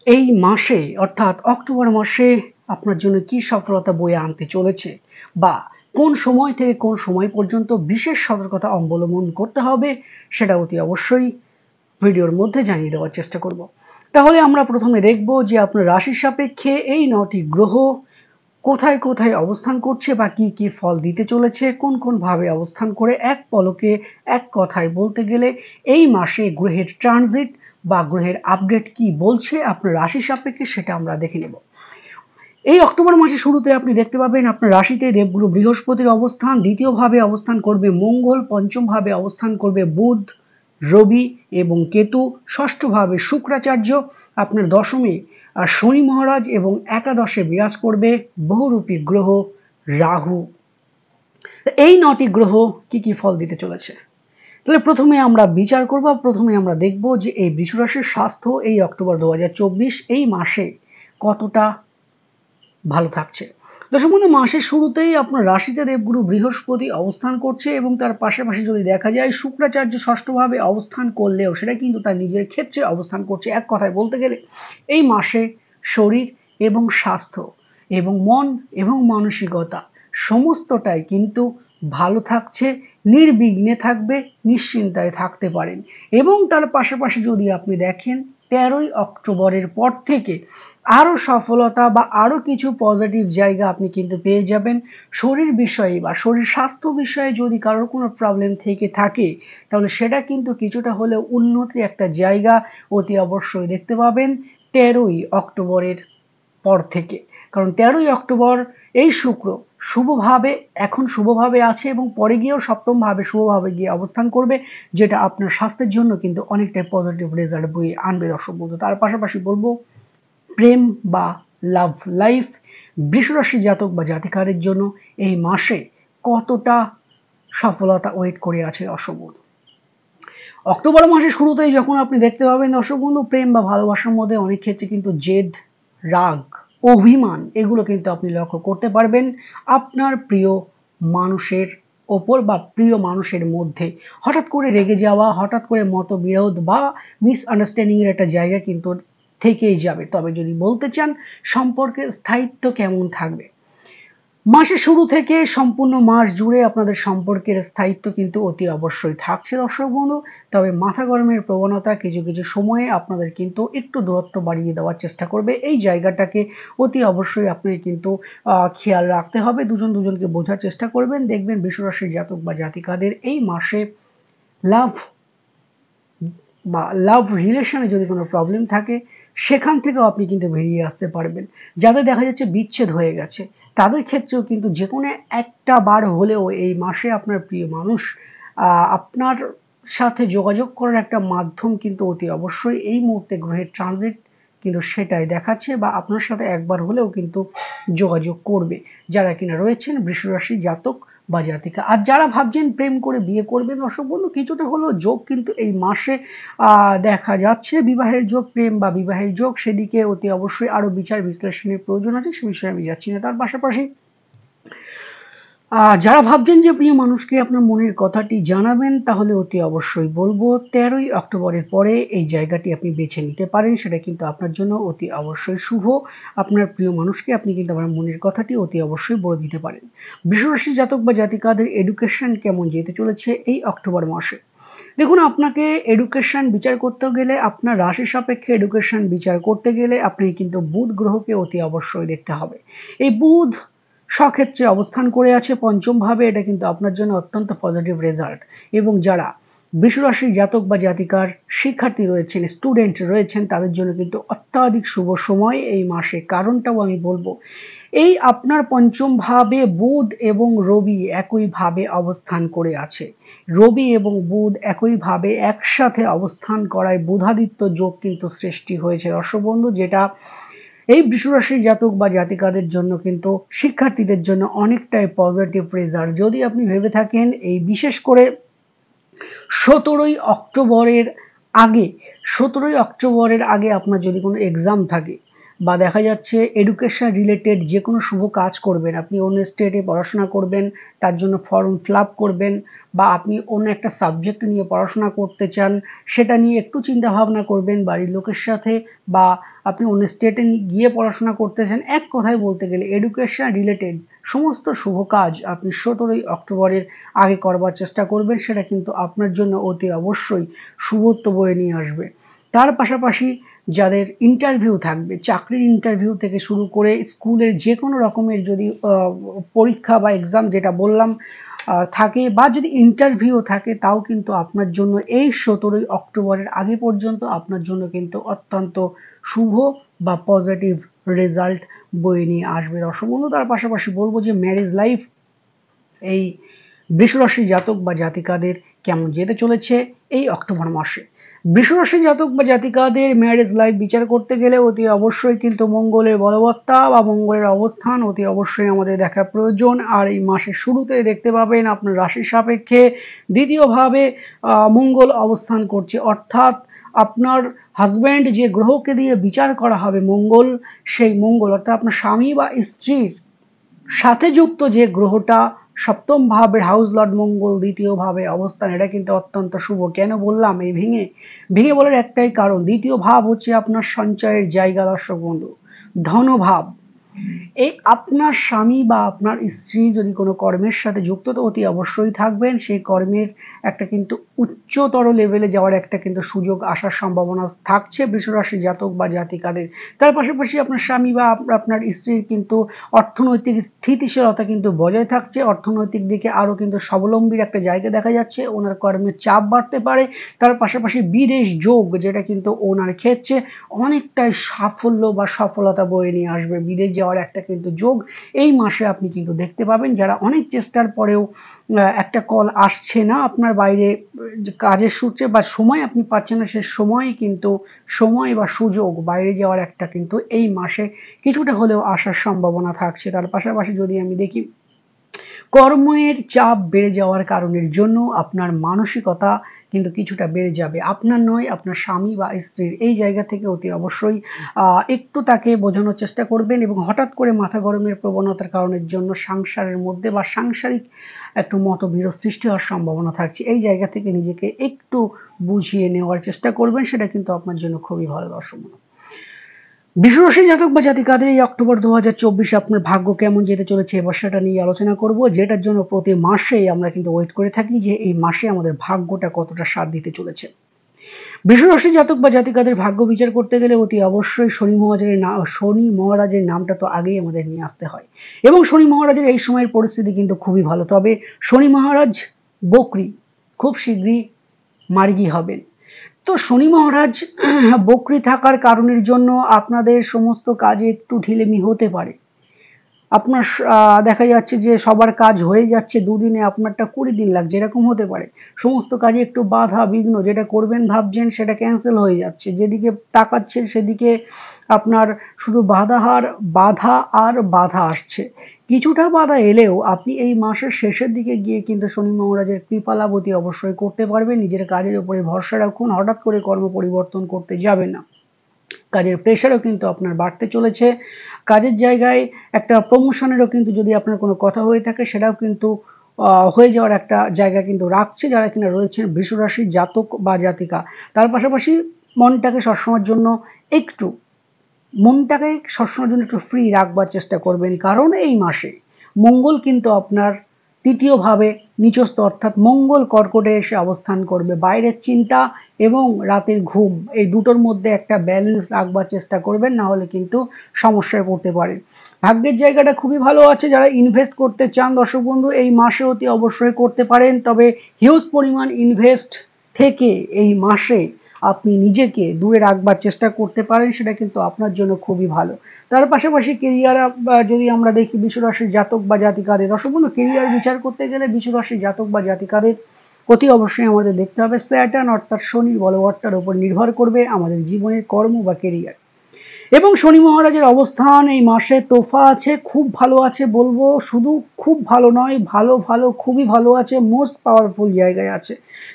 এই মাসে অর্থাৎ অক্টোবর মাসে আপনার জন্য কি সফলতা বয়ে আনতে চলেছে, বা কোন সময় থেকে কোন সময় পর্যন্ত বিশেষ সতর্কতা অবলম্বন করতে হবে, সেটা অতি অবশ্যই ভিডিওর মধ্যে জানিয়ে দেওয়ার চেষ্টা করব। তাহলে আমরা প্রথমে দেখব যে আপনার রাশির সাপেক্ষে এই 9টি গ্রহ কোথায় কোথায় অবস্থান করছে বা কি কি ফল দিতে চলেছে, কোন কোন ভাবে অবস্থান করে এক পলকে এক কথায় বলতে গেলে এই মাসে গ্রহের ট্রানজিট বা গ্রহের আপডেট কি বলছে আপনার রাশির সাপেক্ষে, সেটা আমরা দেখে নেব। এই অক্টোবর মাসের শুরুতে আপনি দেখতে পাবেন আপনার রাশিতে দেবগুরু বৃহস্পতির অবস্থান, দ্বিতীয় ভাবে অবস্থান করবে মঙ্গল, পঞ্চম ভাবে অবস্থান করবে বুধ, রবি এবং কেতু, ষষ্ঠ ভাবে শুক্রাচার্য, আপনার দশমে শনি মহারাজ এবং একাদশে বিরাজ করবে বহুরূপী গ্রহ রাহু। এই 9টি গ্রহ কি কি ফল দিতে চলেছে, তাহলে প্রথমে আমরা বিচার করব, প্রথমে আমরা দেখব যে এই বৃষ রাশির স্বাস্থ্য এই অক্টোবর 2024 এই মাসে কতটা ভালো থাকছে। দর্শক বন্ধু, মাসের শুরুতেই আপনার রাশিতে দেবগুরু বৃহস্পতি অবস্থান করছে এবং তার পাশাপাশি যদি দেখা যায় শুক্রাচার্য ষষ্ঠভাবে অবস্থান করলেও সেটা কিন্তু তার নিজের ক্ষেত্রে অবস্থান করছে। এক কথায় বলতে গেলে এই মাসে শরীর এবং স্বাস্থ্য এবং মন এবং মানসিকতা সমস্তটাই কিন্তু ভালো থাকছে, নির্বিঘ্নে থাকবে, নিশ্চিন্তায় থাকতে পারেন। এবং তার পাশাপাশি যদি আপনি দেখেন 13ই অক্টোবরের পর থেকে আরো সফলতা বা আরো কিছু পজিটিভ জায়গা আপনি কিন্তু পেয়ে যাবেন। শরীর বিষয়ে বা শরীর স্বাস্থ্য বিষয়ে যদি কারোর কোনো প্রবলেম থেকে থাকে, তাহলে সেটা কিন্তু কিছুটা হলেও উন্নতির একটা জায়গা অতি অবশ্যই দেখতে পাবেন 13ই অক্টোবরের পর থেকে। কারণ 13ই অক্টোবর এই শুক্র শুভভাবে এখন শুভভাবে আছে এবং পরে গিয়েও সপ্তম ভাবে শুভভাবে গিয়ে অবস্থান করবে, যেটা আপনার স্বাস্থ্যের জন্য কিন্তু অনেকটাই পজিটিভ রেজাল্ট বয়ে আনবে। দর্শক বন্ধু, তার পাশাপাশি বলবো প্রেম বা লাভ লাইফ বৃষরাশি জাতক বা জাতিকারের জন্য এই মাসে কতটা সফলতা ওয়েট করে আছে দর্শক বন্ধু। অক্টোবর মাসের শুরুতেই যখন আপনি দেখতে পাবেন দর্শক বন্ধু, প্রেম বা ভালোবাসার মধ্যে অনেক ক্ষেত্রে কিন্তু জেদ, রাগ, অভিমান এগুলো কিন্তু আপনি লক্ষ্য করতে পারবেন আপনার প্রিয় মানুষের ওপর বা প্রিয় মানুষের মধ্যে। হঠাৎ করে রেগে যাওয়া, হঠাৎ করে মতবিরোধ বা মিসআন্ডারস্ট্যান্ডিং এর একটা জায়গা কিন্তু থেকেই যাবে। তবে যদি বলতে চান সম্পর্কের স্থায়িত্ব কেমন থাকবে, মাসের শুরু থেকে সম্পূর্ণ মাস জুড়ে আপনাদের সম্পর্কের স্থায়িত্ব কিন্তু অতি অবশ্যই থাকছে দর্শক বন্ধু। তবে মাথা গরমের প্রবণতা কিছু কিছু সময়ে আপনাদের কিন্তু একটু দূরত্ব বাড়িয়ে দেওয়ার চেষ্টা করবে। এই জায়গাটাকে অতি অবশ্যই আপনাকে কিন্তু খেয়াল রাখতে হবে। দুজন দুজনকে বোঝার চেষ্টা করবেন। দেখবেন বৃষরাশির জাতক বা জাতিকাদের এই মাসে লাভ বা লাভ রিলেশনে যদি কোনো প্রবলেম থাকে সেখান থেকেও আপনি কিন্তু বেরিয়ে আসতে পারবেন। যাদের দেখা যাচ্ছে বিচ্ছেদ হয়ে গেছে তাদের ক্ষেত্রেও কিন্তু যে কোনো একটা বার হলেও এই মাসে আপনার প্রিয় মানুষ আপনার সাথে যোগাযোগ করার একটা মাধ্যম কিন্তু অতি অবশ্যই এই মুহূর্তে গ্রহের ট্রানজিট কিন্তু সেটাই দেখাচ্ছে, বা আপনার সাথে একবার হলেও কিন্তু যোগাযোগ করবে যারা কিনা রয়েছেন বৃষরাশি জাতক বা জাতিকা। আর যারা ভাবছেন প্রেম করে বিয়ে করবেন দর্শক বন্ধু, কিছুটা হলেও যোগ কিন্তু এই মাসে দেখা যাচ্ছে, বিবাহের যোগ, প্রেম বা বিবাহের যোগ, সেদিকে অতি অবশ্যই আরো বিচার বিশ্লেষণের প্রয়োজন আছে, সে বিষয়ে আমি যাচ্ছি না। তার পাশাপাশি যারা ভাবছেন যে প্রিয় মানুষকে আপনার মনের কথাটি জানাবেন, তাহলে অতি অবশ্যই বলবো 13ই অক্টোবরের পরে এই জায়গাটি আপনি বেছে নিতে পারেন, সেটা কিন্তু আপনার জন্য অতি অবশ্যই শুভ। আপনার প্রিয় মানুষকে আপনি কিন্তু আপনার মনের কথাটি অতি অবশ্যই বলে দিতে পারেন। বৃষরাশি জাতক বা জাতিকাদের এডুকেশন কেমন যেতে চলেছে এই অক্টোবর মাসে, দেখুন আপনাকে এডুকেশন বিচার করতে গেলে, আপনার রাশি সাপেক্ষে এডুকেশন বিচার করতে গেলে আপনি কিন্তু বুধ গ্রহকে অতি অবশ্যই দেখতে হবে। এই বুধ স্বক্ষেত্রে অবস্থান করে আছে পঞ্চম ভাবে, এটা কিন্তু আপনার জন্য অত্যন্ত পজিটিভ রেজাল্ট। এবং যারা বৃষরাশি জাতক বা জাতিকার শিক্ষার্থী রয়েছেন, স্টুডেন্ট রয়েছেন, তাদের জন্য কিন্তু অত্যাধিক শুভ সময় এই মাসে। কারণটাও আমি বলবো, এই আপনার পঞ্চম ভাবে বুধ এবং রবি একইভাবে অবস্থান করে আছে। রবি এবং বুধ একইভাবে একসাথে অবস্থান করায় বুধাদিত্য যোগ কিন্তু সৃষ্টি হয়েছে দর্শক বন্ধু, যেটা এই বৃষরাশি জাতক বা জাতিকাদের জন্য কিন্তু শিক্ষার্থীদের জন্য অনেকটাই পজিটিভ রেজাল্ট। যদি আপনি ভেবে থাকেন এই বিশেষ করে 17ই অক্টোবরের আগে 17ই অক্টোবরের আগে আপনার যদি কোনো এক্সাম থাকে বা দেখা যাচ্ছে এডুকেশন রিলেটেড যে কোনো শুভ কাজ করবেন, আপনি অন্য স্টেটে পড়াশোনা করবেন, তার জন্য ফর্ম ফিল আপ করবেন বা আপনি অন্য একটা সাবজেক্ট নিয়ে পড়াশোনা করতে চান, সেটা নিয়ে একটু চিন্তা ভাবনা করবেন বাড়ির লোকের সাথে, বা আপনি অন্য স্টেটে গিয়ে পড়াশোনা করতে চান। এক কথায় বলতে গেলে এডুকেশন রিলেটেড সমস্ত শুভ কাজ আপনি 17ই অক্টোবরের আগে করবার চেষ্টা করবেন, সেটা কিন্তু আপনার জন্য অতি অবশ্যই শুভত্ব বয়ে নিয়ে আসবে। তার পাশাপাশি যাদের ইন্টারভিউ থাকবে, চাকরির ইন্টারভিউ থেকে শুরু করে স্কুলের যে কোনো রকমের যদি পরীক্ষা বা এক্সাম যেটা বললাম থাকে, বা যদি ইন্টারভিউ থাকে, তাও কিন্তু আপনার জন্য এই 17ই অক্টোবরের আগে পর্যন্ত আপনার জন্য কিন্তু অত্যন্ত শুভ বা পজিটিভ রেজাল্ট বয়ে নিয়ে আসবে দর্শক বন্ধু। তার পাশাপাশি বলবো যে ম্যারেজ লাইফ এই বৃষরাশি জাতক বা জাতিকাদের কেমন যেতে চলেছে এই অক্টোবর মাসে। বৃষরাশি জাতক বা জাতিকাদের ম্যারেজ লাইফ বিচার করতে গেলে অতি অবশ্যই কিন্তু মঙ্গলের বলবত্তা বা মঙ্গলের অবস্থান অতি অবশ্যই আমাদের দেখা প্রয়োজন। আর এই মাসের শুরুতে দেখতে পাবেন আপনার রাশির সাপেক্ষে দ্বিতীয়ভাবে মঙ্গল অবস্থান করছে, অর্থাৎ আপনার হাজব্যান্ড যে গ্রহকে দিয়ে বিচার করা হবে মঙ্গল, সেই মঙ্গল অর্থাৎ আপনার স্বামী বা স্ত্রীর সাথে যুক্ত যে গ্রহটা সপ্তম ভাবের হাউস লর্ড মঙ্গল দ্বিতীয় ভাবে অবস্থান, এটা কিন্তু অত্যন্ত শুভ। কেন বললাম এই ভেঙে বলার একটাই কারণ, দ্বিতীয় ভাব হচ্ছে আপনার সঞ্চয়ের জায়গা দর্শক বন্ধু, ধনভাব। এই আপনার স্বামী বা আপনার স্ত্রী যদি কোনো কর্মের সাথে যুক্ত, তো অতি অবশ্যই থাকবেন সেই কর্মের একটা কিন্তু উচ্চতর লেভেলে যাওয়ার একটা কিন্তু সুযোগ আসার সম্ভাবনা থাকছে বৃষরাশি জাতক বা জাতিকাদের। তার পাশাপাশি আপনার স্বামী বা আপনার স্ত্রীর কিন্তু অর্থনৈতিক স্থিতিশীলতা কিন্তু বজায় থাকছে, অর্থনৈতিক দিকে আরও কিন্তু স্বাবলম্বীর একটা জায়গা দেখা যাচ্ছে, ওনার কর্মের চাপ বাড়তে পারে। তার পাশাপাশি বিদেশ যোগ, যেটা কিন্তু ওনার ক্ষেত্রে অনেকটাই সাফল্য বা সফলতা বয়ে নিয়ে আসবে, বিদেশ যাওয়ার একটা কিন্তু যোগ এই মাসে আপনি কিন্তু দেখতে পাবেন। যারা অনেক চেষ্টার পরেও একটা কল আসছে না আপনার বাইরে কাজের সূত্রে, বা সময় আপনি পাচ্ছেন না, সে সময় কিন্তু সময় বা সুযোগ বাইরে যাওয়ার একটা কিন্তু এই মাসে কিছুটা হলেও আসার সম্ভাবনা থাকছে। তার পাশাপাশি যদি আমি দেখি কর্মের চাপ বেড়ে যাওয়ার কারণের জন্য আপনার মানসিকতা কিন্তু কিছুটা বেড়ে যাবে, আপনার নয় আপনার স্বামী বা স্ত্রীর। এই জায়গা থেকে অতি অবশ্যই একটু তাকে বোঝানোর চেষ্টা করবেন, এবং হঠাৎ করে মাথা গরমের প্রবণতার কারণের জন্য সংসারের মধ্যে বা সাংসারিক একটু মতবিরোধ সৃষ্টি হওয়ার সম্ভাবনা থাকছে। এই জায়গা থেকে নিজেকে একটু বুঝিয়ে নেওয়ার চেষ্টা করবেন, সেটা কিন্তু আপনার জন্য খুবই ভালো দর্শক। বৃষরাশি জাতক বা জাতিকাদের এই অক্টোবর 2024 আপনার ভাগ্য কেমন যেতে চলেছে এবার সেটা নিয়ে আলোচনা করব, যেটার জন্য প্রতি মাসেই আমরা কিন্তু ওয়েট করে থাকি যে এই মাসে আমাদের ভাগ্যটা কতটা সাথ দিতে চলেছে। বৃষরাশি জাতক বা জাতিকাদের ভাগ্য বিচার করতে গেলে অতি অবশ্যই শনি মহারাজের নামটা তো আগেই আমাদের নিয়ে আসতে হয়, এবং শনি মহারাজের এই সময়ের পরিস্থিতি কিন্তু খুবই ভালো। তবে শনি মহারাজ বকরি, খুব শীঘ্রই মার্গী হবেন। তো শনি মহারাজ বকরি থাকার কারণের জন্য আপনাদের সমস্ত কাজে একটু ঢিলেমি হতে পারে। আপনার দেখা যাচ্ছে যে সবার কাজ হয়ে যাচ্ছে দুদিনে, আপনারটা 20 দিন লাগছে, এরকম হতে পারে। সমস্ত কাজে একটু বাধা বিঘ্ন, যেটা করবেন ভাবছেন সেটা ক্যান্সেল হয়ে যাচ্ছে, যেদিকে তাকাচ্ছেন সেদিকে আপনার শুধু বাধা আর বাধা আসছে। কিছুটা বাধা এলেও আপনি এই মাসের শেষের দিকে গিয়ে কিন্তু শনি মহারাজের কৃপালাভতি অবশ্যই করতে পারবেন। নিজের কাজের উপরে ভরসা রাখুন, হঠাৎ করে কর্ম পরিবর্তন করতে যাবেন না। কাজের প্রেশারও কিন্তু আপনার বাড়তে চলেছে, কাজের জায়গায় একটা প্রমোশনেরও কিন্তু যদি আপনার কোনো কথা হয়ে থাকে সেটাও কিন্তু হয়ে যাওয়ার একটা জায়গা কিন্তু রাখছে যারা কিনা রয়েছেন বৃষরাশির জাতক বা জাতিকা। তার পাশাপাশি মনটাকে সবসময়ের জন্য একটু একটু ফ্রি রাখবার চেষ্টা করবেন, কারণ এই মাসে মঙ্গল কিন্তু আপনার তৃতীয়ভাবে নিচস্থ, অর্থাৎ মঙ্গল কর্কটে এসে অবস্থান করবে। বাইরের চিন্তা এবং রাতের ঘুম এই দুটোর মধ্যে একটা ব্যালেন্স রাখবার চেষ্টা করবেন, না হলে কিন্তু সমস্যায় পড়তে পারে। ভাগ্যের জায়গাটা খুবই ভালো আছে, যারা ইনভেস্ট করতে চান দর্শক বন্ধু এই মাসে অতি অবশ্যই করতে পারেন, তবে হিউজ পরিমাণ ইনভেস্ট থেকে এই মাসে আপনি নিজেকে দূরে রাখবার চেষ্টা করতে পারেন, সেটা কিন্তু আপনার জন্য খুবই ভালো। তার পাশাপাশি কেরিয়ার যদি আমরা দেখি বৃষরাশির জাতক বা জাতিকাদের, দর্শক বন্ধু কেরিয়ার বিচার করতে গেলে বৃষরাশির জাতক বা জাতিকাদের অতি অবশ্যই আমাদের দেখতে হবে স্যাটার্ন অর্থাৎ শনির বলবত্তার উপর নির্ভর করবে আমাদের জীবনের কর্ম বা কেরিয়ার। এবং শনি মহারাজের অবস্থান এই মাসে তোফা আছে, খুব ভালো আছে বলবো, শুধু খুব ভালো নয়, ভালো খুবই ভালো আছে, মোস্ট পাওয়ারফুল জায়গায় আছে।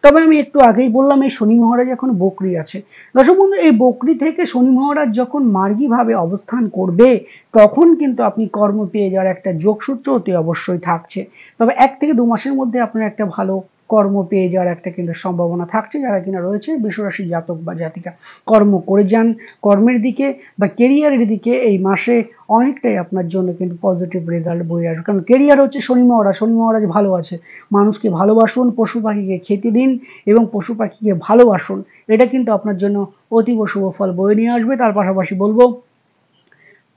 তবে আমি একটু আগেই বললাম এই শনি মহারাজ এখন বকরি আছে। দর্শক বন্ধু এই বকরি থেকে শনি মহারাজ যখন মার্গীভাবে অবস্থান করবে তখন কিন্তু আপনি কর্ম পেয়ে যাওয়ার একটা যোগসূত্র অতি অবশ্যই থাকছে। তবে 1 থেকে 2 মাসের মধ্যে আপনার একটা ভালো কর্ম পেয়ে যাওয়ার একটা কিন্তু সম্ভাবনা থাকছে। যারা কিনা রয়েছে বৃষরাশি জাতক বা জাতিকা কর্ম করে যান, কর্মের দিকে বা কেরিয়ারের দিকে এই মাসে অনেকটাই আপনার জন্য কিন্তু পজিটিভ রেজাল্ট বয়ে আসবে। কারণ কেরিয়ার হচ্ছে শনি মহারাজ ভালো আছে। মানুষকে ভালোবাসুন, পশু পাখিকে খেতে দিন এবং পশু পাখিকে ভালোবাসুন। এটা কিন্তু আপনার জন্য অতীব শুভ ফল বয়ে নিয়ে আসবে। তার পাশাপাশি বলবো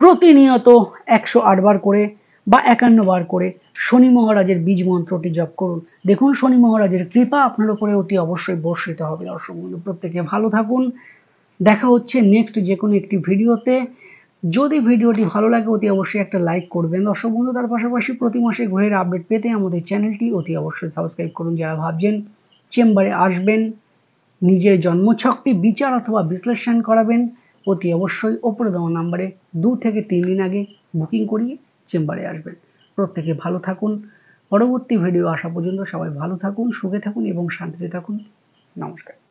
প্রতিনিয়ত 108 বার করে বা 51 বার করে শনি মহারাজের বীজ মন্ত্রটি জপ করুন। দেখুন শনি মহারাজের কৃপা আপনার উপরে অতি অবশ্যই বর্ষিত হবে। দর্শক বন্ধু, প্রত্যেকে ভালো থাকুন। দেখা হচ্ছে নেক্সট যে কোনো একটি ভিডিওতে। যদি ভিডিওটি ভালো লাগে অতি অবশ্যই একটা লাইক করবেন দর্শক বন্ধু। তার পাশাপাশি প্রতি মাসে গ্রহের আপডেট পেতে আমাদের চ্যানেলটি অতি অবশ্যই সাবস্ক্রাইব করুন। যারা ভাবছেন চেম্বারে আসবেন, নিজের জন্মছকটি বিচার অথবা বিশ্লেষণ করাবেন, অতি অবশ্যই ওপরে দেওয়া নাম্বারে 2 থেকে 3 দিন আগে বুকিং করিয়ে চেম্বারে আসবেন। প্রত্যেকে ভালো থাকুন। পরবর্তী ভিডিও আসা পর্যন্ত সবাই ভালো থাকুন, সুখে থাকুন এবং শান্তিতে থাকুন। নমস্কার।